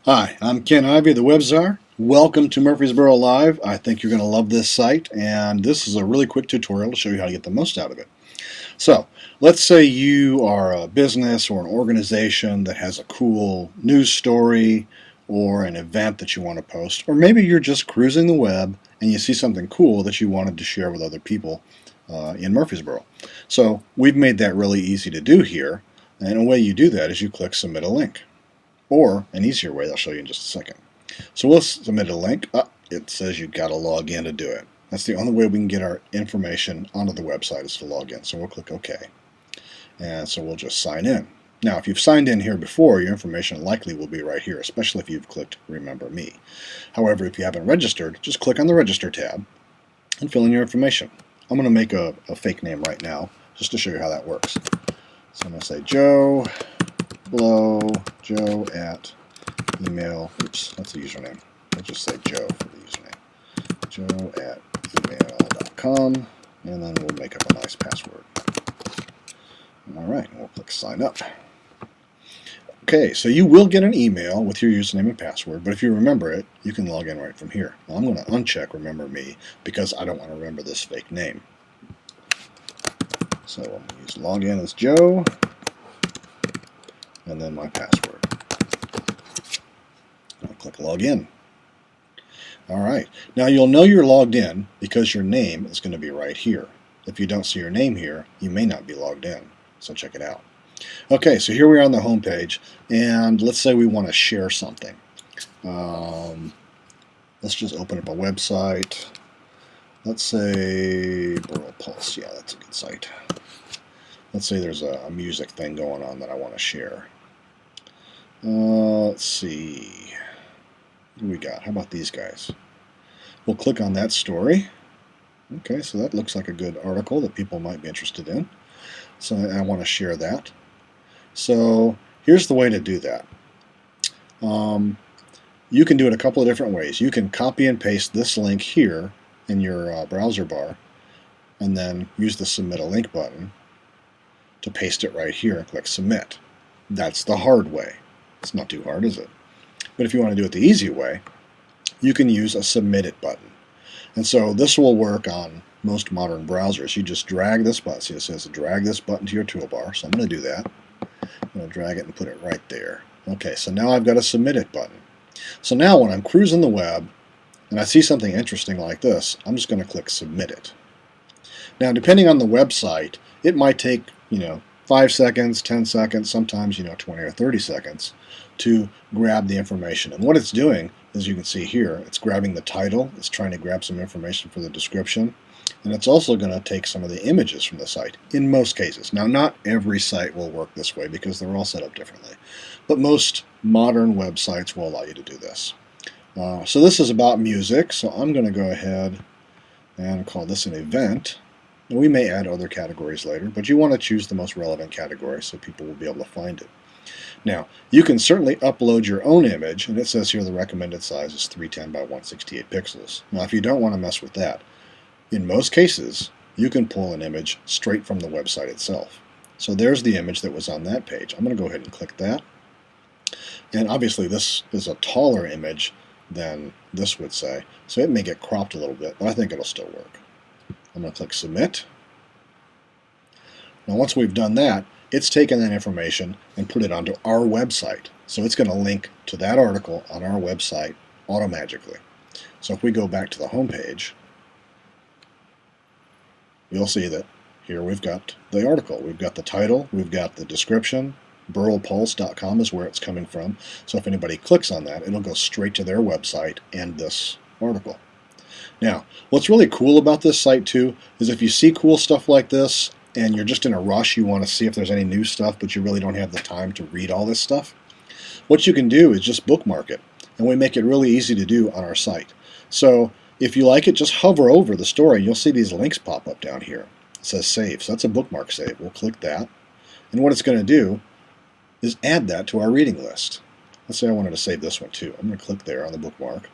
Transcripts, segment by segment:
Hi, I'm Ken Ivey, the Web Czar. Welcome to Murfreesboro Live. I think you're going to love this site, and this is a really quick tutorial to show you how to get the most out of it. So, let's say you are a business or an organization that has a cool news story or an event that you want to post, or maybe you're just cruising the web and you see something cool that you wanted to share with other people in Murfreesboro. So, we've made that really easy to do here, and a way you do that is you click Submit a Link. Or an easier way I'll show you in just a second. So we'll submit a link. It says you've got to log in to do it. That's the only way we can get our information onto the website is to log in. So we'll click OK. And so we'll just sign in. Now if you've signed in here before, your information likely will be right here, especially if you've clicked Remember Me. However, if you haven't registered, just click on the Register tab and fill in your information. I'm going to make a fake name right now just to show you how that works. So I'm going to say Joe at email, oops, that's the username. I'll just say Joe for the username. Joe at email.com, and then we'll make up a nice password. Alright, we'll click sign up. Okay, so you will get an email with your username and password, but if you remember it, you can log in right from here. Now, I'm going to uncheck Remember Me because I don't want to remember this fake name. So I'm going to use login as Joe, and then my password. I'll click login. Alright, now you'll know you're logged in because your name is going to be right here. If you don't see your name here, you may not be logged in, so check it out. Okay, so here we are on the home page, and let's say we want to share something. Let's just open up a website. Let's say Burl Pulse, yeah, that's a good site. Let's say there's a music thing going on that I want to share. Let's see. What do we got? How about these guys? We'll click on that story. Okay, so that looks like a good article that people might be interested in. So I want to share that. So here's the way to do that. You can do it a couple of different ways. You can copy and paste this link here in your browser bar and then use the Submit a Link button to paste it right here and click Submit. That's the hard way. It's not too hard, is it? But if you want to do it the easy way, you can use a Submit It button. And so this will work on most modern browsers. You just drag this button. See, it says drag this button to your toolbar. So I'm going to do that. I'm going to drag it and put it right there. Okay, so now I've got a Submit It button. So now when I'm cruising the web and I see something interesting like this, I'm just going to click Submit It. Now, depending on the website, it might take, 5 seconds, 10 seconds, sometimes, 20 or 30 seconds to grab the information. And what it's doing, as you can see here, it's grabbing the title, it's trying to grab some information for the description, and it's also going to take some of the images from the site, in most cases. Now, not every site will work this way because they're all set up differently, but most modern websites will allow you to do this. So this is about music, so I'm going to go ahead and call this an event. Now, we may add other categories later, but you want to choose the most relevant category so people will be able to find it. Now, you can certainly upload your own image, and it says here the recommended size is 310 by 168 pixels. Now, if you don't want to mess with that, in most cases, you can pull an image straight from the website itself. So there's the image that was on that page. I'm going to go ahead and click that. And obviously, this is a taller image than this would say, so it may get cropped a little bit, but I think it'll still work. I'm going to click Submit. Now once we've done that, it's taken that information and put it onto our website. So it's going to link to that article on our website automatically. So if we go back to the home page, you'll see that here we've got the article. We've got the title, we've got the description. burlpulse.com is where it's coming from. So if anybody clicks on that, it'll go straight to their website and this article. Now, what's really cool about this site too is if you see cool stuff like this and you're just in a rush, you want to see if there's any new stuff, but you really don't have the time to read all this stuff, what you can do is just bookmark it, and we make it really easy to do on our site. So if you like it, just hover over the story and you'll see these links pop up down here. It says save, so that's a bookmark save. We'll click that, and what it's going to do is add that to our reading list. Let's say I wanted to save this one too. I'm going to click there on the bookmark.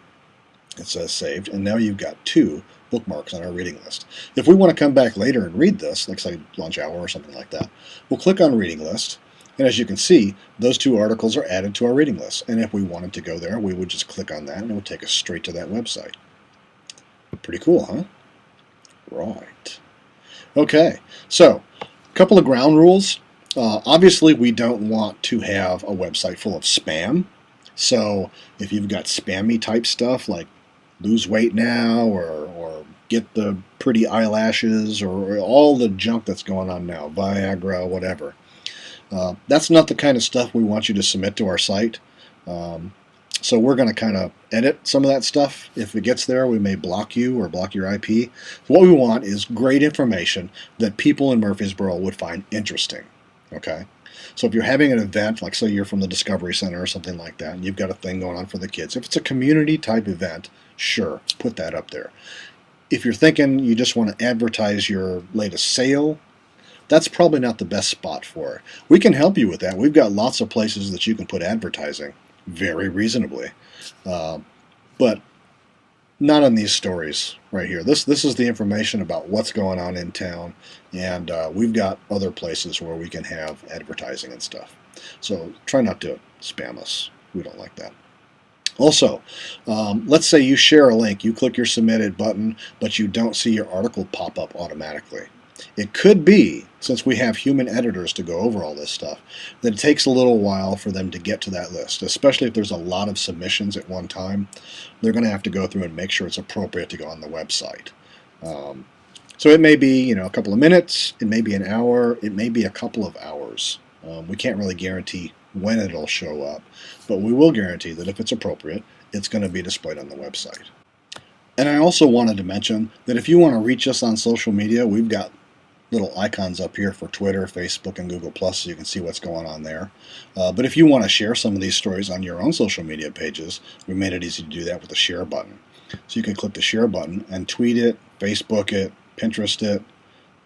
It says saved, and now you've got 2 bookmarks on our reading list. If we want to come back later and read this, like say lunch hour or something like that, we'll click on reading list, And as you can see, those 2 articles are added to our reading list. And if we wanted to go there, we would just click on that and it would take us straight to that website. Pretty cool, huh? Right. Okay, so a couple of ground rules. Obviously, we don't want to have a website full of spam. So if you've got spammy type stuff like lose weight now or get the pretty eyelashes or all the junk that's going on now, Viagra, whatever, that's not the kind of stuff we want you to submit to our site. So we're going to kind of edit some of that stuff. If it gets there, we may block you or block your IP. What we want is great information that people in Murfreesboro would find interesting. Okay? So if you're having an event, like say you're from the Discovery Center or something like that, and you've got a thing going on for the kids, if it's a community type event, sure, put that up there. If you're thinking you just want to advertise your latest sale, that's probably not the best spot for it. We can help you with that. We've got lots of places that you can put advertising very reasonably, but not on these stories right here. This is the information about what's going on in town, and we've got other places where we can have advertising and stuff. So try not to spam us. We don't like that. Also, let's say you share a link, you click your submitted button, but you don't see your article pop up automatically. It could be, since we have human editors to go over all this stuff, that it takes a little while for them to get to that list, especially if there's a lot of submissions at one time. They're going to have to go through and make sure it's appropriate to go on the website. So it may be, a couple of minutes, it may be an hour, it may be a couple of hours. We can't really guarantee when it'll show up, but we will guarantee that if it's appropriate, it's going to be displayed on the website. And I also wanted to mention that if you want to reach us on social media, we've got little icons up here for Twitter, Facebook, and Google+, so you can see what's going on there. But if you want to share some of these stories on your own social media pages, we made it easy to do that with the share button. So you can click the share button and tweet it, Facebook it, Pinterest it,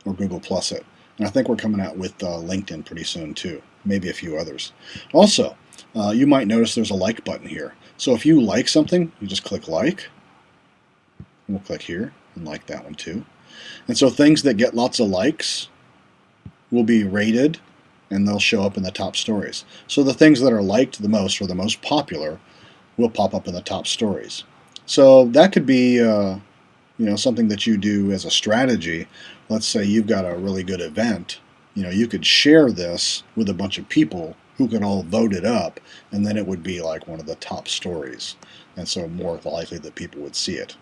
or Google+ it. And I think we're coming out with LinkedIn pretty soon too, maybe a few others. Also, you might notice there's a like button here. So if you like something, you just click like. We'll click here and like that one too. And so things that get lots of likes will be rated and they'll show up in the top stories. So the things that are liked the most or the most popular will pop up in the top stories. So that could be something that you do as a strategy. Let's say you've got a really good event. You could share this with a bunch of people who can all vote it up, and then it would be like one of the top stories. And so more likely that people would see it.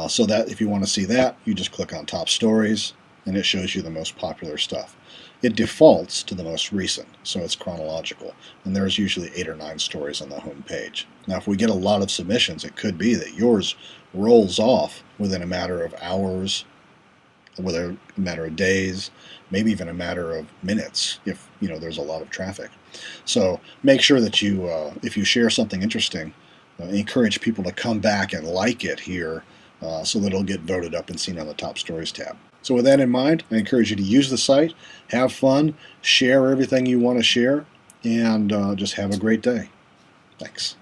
So that if you want to see that, you just click on top stories and it shows you the most popular stuff. It defaults to the most recent, so it's chronological, and there's usually 8 or 9 stories on the home page. Now if we get a lot of submissions, it could be that yours rolls off within a matter of hours, within a matter of days, maybe even a matter of minutes if there's a lot of traffic. So make sure that you, if you share something interesting, encourage people to come back and like it here so that it'll get voted up and seen on the top stories tab. So with that in mind, I encourage you to use the site, have fun, share everything you want to share, and just have a great day. Thanks.